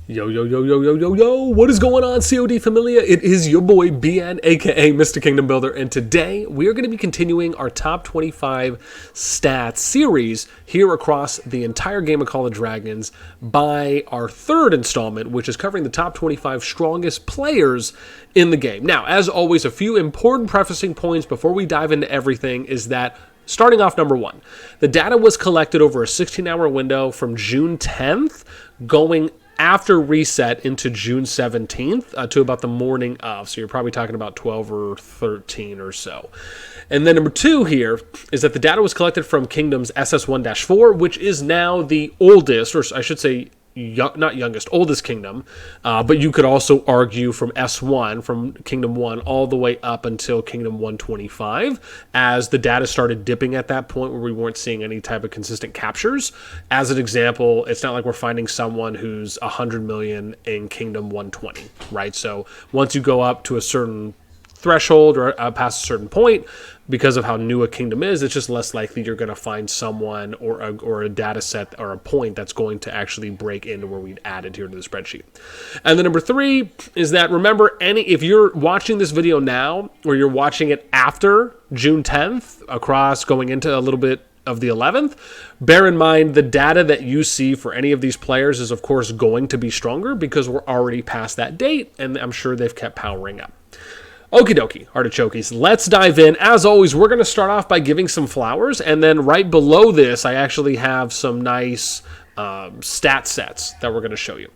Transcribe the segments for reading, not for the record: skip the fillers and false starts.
Yo, yo, yo, yo, yo, yo, yo, what is going on, CoD Familia? It is your boy, BN, aka Mr. Kingdom Builder, and today we are going to be continuing our top 25 stats series here across the entire game of Call of Dragons by our third installment, which is covering the top 25 strongest players in the game. Now, as always, a few important prefacing points before we dive into everything is that starting off number one, the data was collected over a 16-hour window from June 10th going after reset into June 17th to about the morning of. So you're probably talking about 12 or 13 or so. And then number two here is that the data was collected from Kingdom's SS1-4, which is now the oldest, or I should say not youngest, oldest kingdom, but you could also argue from S1, from Kingdom 1, all the way up until Kingdom 125, as the data started dipping at that point where we weren't seeing any type of consistent captures. As an example, it's not like we're finding someone who's 100 million in Kingdom 120, right? So once you go up to a certain threshold or past a certain point, because of how new a kingdom is, it's just less likely you're going to find someone or a data set or a point that's going to actually break into where we'd added here to the spreadsheet. And then number three is that, remember, if you're watching this video now or you're watching it after June 10th across going into a little bit of the 11th, bear in mind the data that you see for any of these players is of course going to be stronger because we're already past that date, and I'm sure they've kept powering up. Okie dokie, artichokes, let's dive in. As always, we're going to start off by giving some flowers, and then right below this, I actually have some nice stat sets that we're going to show you.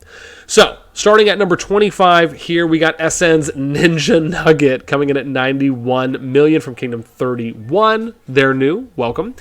So, starting at number 25, here we got SN's Ninja Nugget coming in at 91 million from Kingdom 31. They're new. Welcome.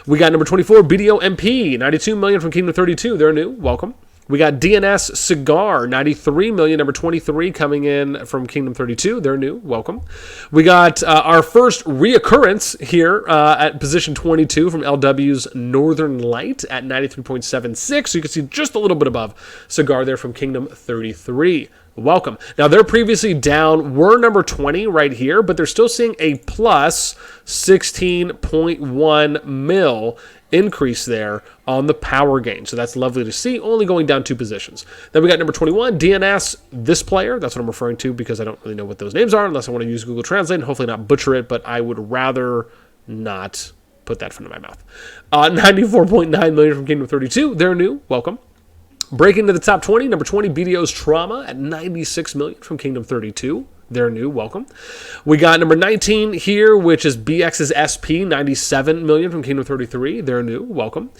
We got number 24, BDO MP, 92 million from Kingdom 32. They're new. Welcome. We got DNS Cigar, 93 million, number 23, coming in from Kingdom 32. They're new. Welcome. We got our first reoccurrence here at position 22 from LW's Northern Light at 93.76. So you can see just a little bit above Cigar there from Kingdom 33. Welcome. Now, they're previously down, were number 20 right here, but they're still seeing a plus 16.1 mil increase there on the power gain. So that's lovely to see, only going down 2 positions. Then we got number 21, DNS, this player. That's what I'm referring to because I don't really know what those names are unless I want to use Google Translate and hopefully not butcher it, but I would rather not put that in front of my mouth. 94.9 million from Kingdom 32. They're new. Welcome. Breaking to the top 20, number 20, BDO's Trauma at 96 million from Kingdom 32. They're new. Welcome. We got number 19 here, which is BX's SP, 97 million from Kingdom 33. They're new. Welcome.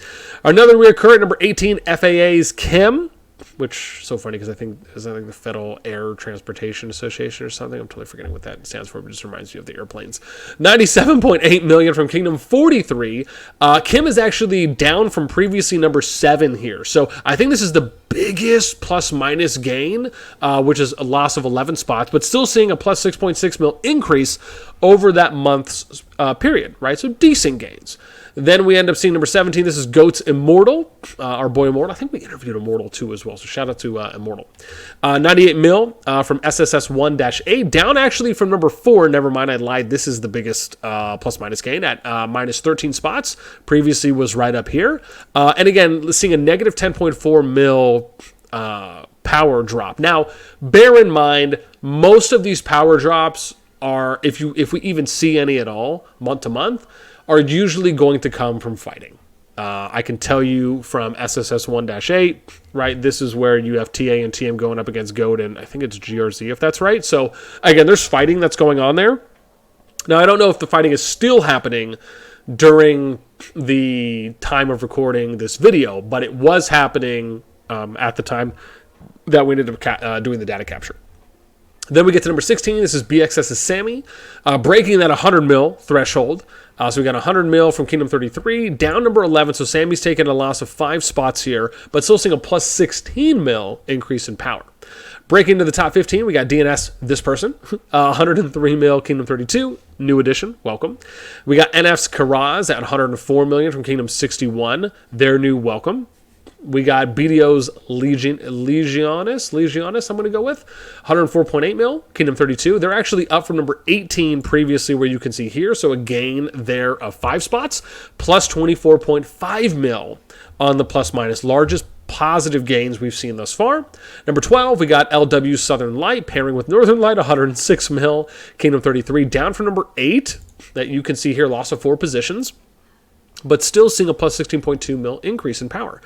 Another reoccurring, number 18, FAA's Kim, which is so funny because I think is that like the Federal Air Transportation Association or something. I'm totally forgetting what that stands for, but it just reminds me of the airplanes. 97.8 million from Kingdom 43. Kim is actually down from previously number 7 here. So I think this is the biggest plus minus gain, which is a loss of 11 spots, but still seeing a plus 6.6 mil increase over that month's period, right? So decent gains. Then we end up seeing number 17. This is Goat's Immortal, our boy Immortal. I think we interviewed Immortal too as well, so shout out to Immortal. 98 mil from SSS1-A, down actually from number 4. Never mind, I lied. This is the biggest plus minus gain at minus 13 spots. Previously was right up here. And again, seeing a negative 10.4 mil power drop. Now, bear in mind, most of these power drops are, if we even see any at all, month to month, are usually going to come from fighting. I can tell you from SSS1-8, right? This is where you have TA and TM going up against GOAT, and I think it's GRZ, if that's right. So, again, there's fighting that's going on there. Now, I don't know if the fighting is still happening during the time of recording this video, but it was happening at the time that we ended up doing the data capture. Then we get to number 16. This is BXS's Sammy, breaking that 100 mil threshold. So we got 100 mil from Kingdom 33, down number 11. So Sammy's taking a loss of 5 spots here, but still seeing a plus 16 mil increase in power. Breaking to the top 15, we got DNS, this person, 103 mil, Kingdom 32, new addition, welcome. We got NF's Karaz at 104 million from Kingdom 61, their new welcome. We got BDO's Legionis, I'm going to go with. 104.8 mil, Kingdom 32. They're actually up from number 18 previously, where you can see here. So a gain there of 5 spots, plus 24.5 mil on the plus minus. Largest positive gains we've seen thus far. Number 12, we got LW Southern Light pairing with Northern Light, 106 mil. Kingdom 33 down from number 8 that you can see here, loss of 4 positions, but still seeing a plus 16.2 mil increase in power.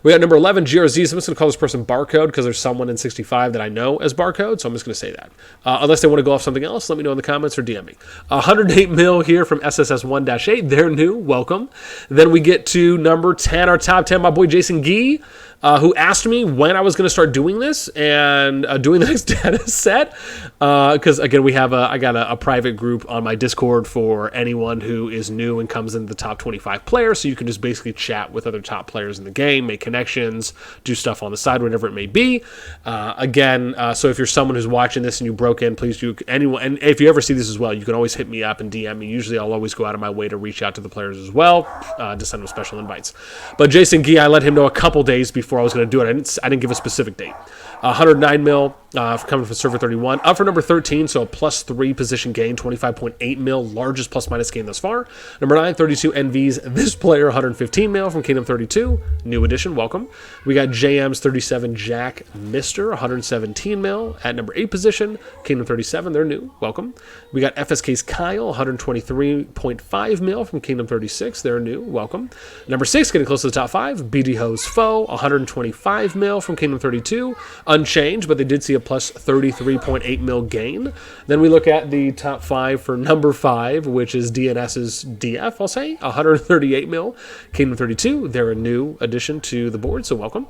We got number 11, GRZs. I'm just going to call this person Barcode because there's someone in 65 that I know as Barcode, so I'm just going to say that. Unless they want to go off something else, let me know in the comments or DM me. 108 mil here from SSS1-8. They're new. Welcome. Then we get to number 10, our top 10, my boy Jason Gee, who asked me when I was going to start doing this and doing the next data set. Because, again, I got a private group on my Discord for anyone who is new and comes into the top 25 players, so you can just basically chat with other top players in the game, make connections, do stuff on the side, whatever it may be. So if you're someone who's watching this and you broke in, please do anyone. And if you ever see this as well, you can always hit me up and DM me. Usually I'll always go out of my way to reach out to the players as well, to send them special invites. But Jason Gee, I let him know a couple days before I was going to do it. I didn't give a specific date. 109 mil coming from server 31, up for number 13, so a plus 3 position gain, 25.8 mil, largest plus minus gain thus far. Number 9, 32 NVs, this player, 115 mil from Kingdom 32, new addition, welcome. We got JM's 37 Jack Mister, 117 mil at number 8 position, Kingdom 37, they're new, welcome. We got FSK's Kyle, 123.5 mil from Kingdom 36, they're new, welcome. Number 6, getting close to the top 5, BD Ho's Foe, 125 mil from Kingdom 32, unchanged, but they did see a plus 33.8 mil gain. Then we look at the top 5 for number 5, which is DNS's DF, I'll say, 138 mil, Kingdom 32. They're a new addition to the board, so welcome.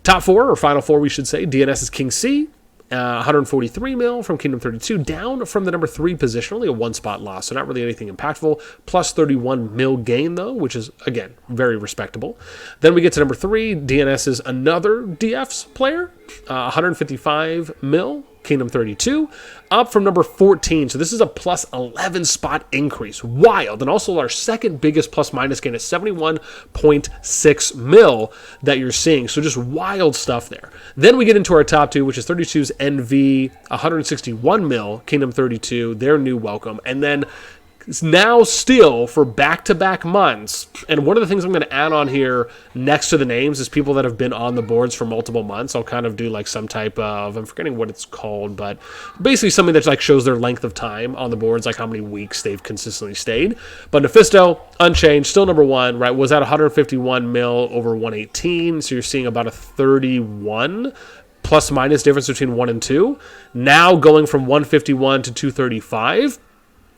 Top 4, or final 4, we should say, DNS's King C, 143 mil from Kingdom 32, down from the number 3 position, only a 1-spot loss, so not really anything impactful. Plus 31 mil gain, though, which is, again, very respectable. Then we get to number 3, DNS is another DF's player, 155 mil, Kingdom 32, up from number 14. So this is a plus 11 spot increase. Wild. And also our second biggest plus minus gain is 71.6 mil that you're seeing. So just wild stuff there. Then we get into our top 2, which is 32's NV, 161 mil, Kingdom 32, their new welcome. And then now still for back-to-back months, and one of the things I'm going to add on here next to the names is people that have been on the boards for multiple months. I'll kind of do like some type of, I'm forgetting what it's called, but basically something that like shows their length of time on the boards, like how many weeks they've consistently stayed. But Mephisto, unchanged, still number 1, right, was at 151 mil over 118, so you're seeing about a 31 plus minus difference between 1 and 2. Now going from 151 to 235.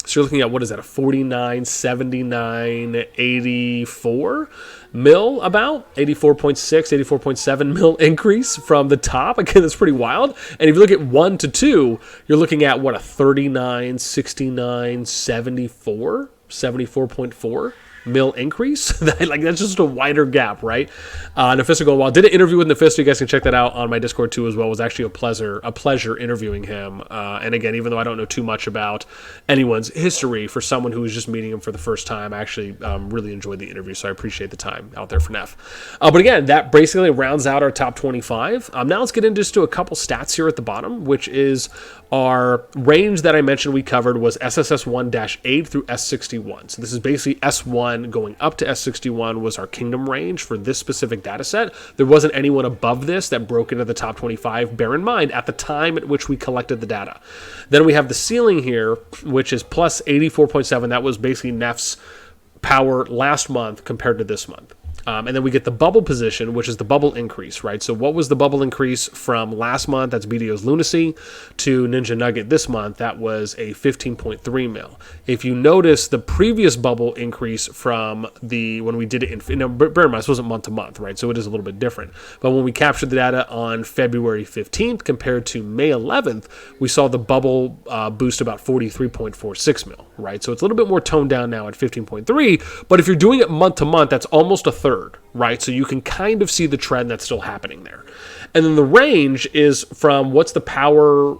So you're looking at, what is that, a 49, 79, 84 mil about? 84.6, 84.7 mil increase from the top. Again, that's pretty wild. And if you look at 1 to 2, you're looking at, what, a 39, 69, 74, 74.4 mil increase. That's just a wider gap, right? Nefisto going well. Did an interview with Nefisto. You guys can check that out on my Discord too as well. It was actually a pleasure interviewing him. And again, even though I don't know too much about anyone's history, for someone who was just meeting him for the first time, I actually really enjoyed the interview. So I appreciate the time out there for Nef. But again, that basically rounds out our top 25. Now let's get into just a couple stats here at the bottom, which is our range that I mentioned we covered was SSS1-8 through S61. So this is basically S1 going up to S61 was our kingdom range for this specific data set. There wasn't anyone above this that broke into the top 25, bear in mind, at the time at which we collected the data. Then we have the ceiling here, which is plus 84.7. That was basically Nef's power last month compared to this month. And then we get the bubble position, which is the bubble increase, right? So what was the bubble increase from last month? That's BDO's Lunacy to Ninja Nugget this month. That was a 15.3 mil. If you notice the previous bubble increase from when we did it bear in mind, this wasn't month to month, right? So it is a little bit different. But when we captured the data on February 15th compared to May 11th, we saw the bubble boost about 43.46 mil, right? So it's a little bit more toned down now at 15.3. But if you're doing it month to month, that's almost a third. Right? So you can kind of see the trend that's still happening there. And then the range is from what's the power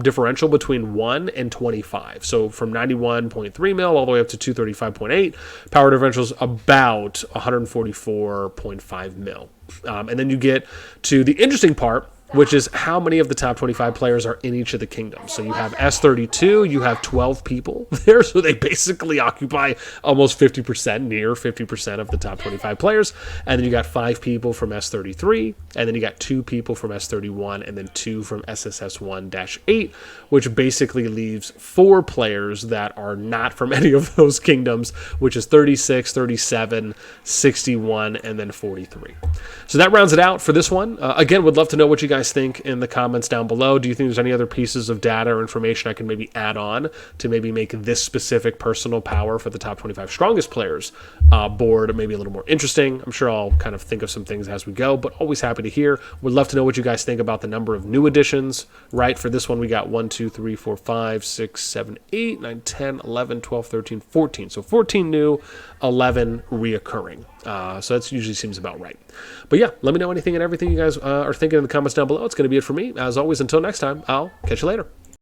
differential between 1 and 25. So from 91.3 mil all the way up to 235.8, power differential is about 144.5 mil. And then you get to the interesting part, which is how many of the top 25 players are in each of the kingdoms. So you have S32, you have 12 people there, so they basically occupy almost 50%, near 50% of the top 25 players. And then you got 5 people from S33, and then you got 2 people from S31, and then 2 from SSS1-8, which basically leaves 4 players that are not from any of those kingdoms, which is 36, 37, 61, and then 43. So that rounds it out for this one. Again, would love to know what you guys think in the comments down below. Do you think there's any other pieces of data or information I can maybe add on to maybe make this specific personal power for the top 25 strongest players board maybe a little more interesting? I'm sure I'll kind of think of some things as we go, but always happy to hear. Would love to know what you guys think about the number of new additions, right? For this one, we got 1, 2, 3, 4, 5, 6, 7, 8, 9, 10, 11, 12, 13, 14. So 14 new, 11 reoccurring. So that usually seems about right. But yeah, let me know anything and everything you guys are thinking in the comments down below. It's going to be it for me. As always, until next time, I'll catch you later.